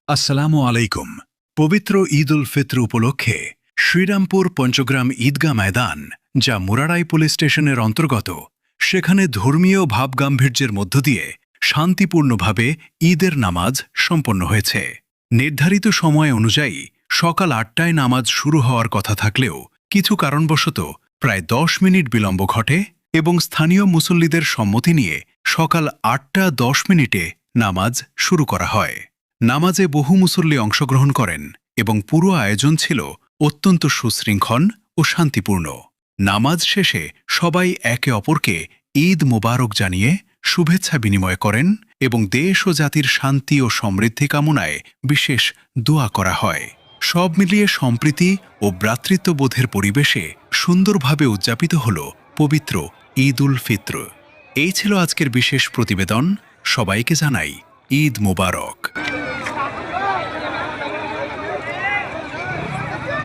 আসসালামু আলাইকুম। পবিত্র ঈদ উল ফিত্র উপলক্ষে শ্রীরামপুর পঞ্চগ্রাম ঈদগাহ ময়দান, যা মুরারাই পুলিশ স্টেশনের অন্তর্গত, সেখানে ধর্মীয় ভাবগাম্ভীর্যের মধ্য দিয়ে শান্তিপূর্ণভাবে ঈদের নামাজ সম্পন্ন হয়েছে। নির্ধারিত সময় অনুযায়ী সকাল ৮টায় নামাজ শুরু হওয়ার কথা থাকলেও কিছু কারণবশত প্রায় ১০ মিনিট বিলম্ব ঘটে এবং স্থানীয় মুসল্লিদের সম্মতি নিয়ে সকাল ৮টা ১০ মিনিটে নামাজ শুরু করা হয়। নামাজে বহু মুসল্লি অংশগ্রহণ করেন এবং পুরো আয়োজন ছিল অত্যন্ত সুশৃঙ্খল ও শান্তিপূর্ণ। নামাজ শেষে সবাই একে অপরকে ঈদ মোবারক জানিয়ে শুভেচ্ছা বিনিময় করেন এবং দেশ ও জাতির শান্তি ও সমৃদ্ধি কামনায় বিশেষ দোয়া করা হয়। সব মিলিয়ে সম্প্রীতি ও ভ্রাতৃত্ববোধের পরিবেশে সুন্দরভাবে উদযাপিত হল পবিত্র ঈদ উল ফিত্র। এই ছিল আজকের বিশেষ প্রতিবেদন। সবাইকে জানাই ঈদ মোবারক।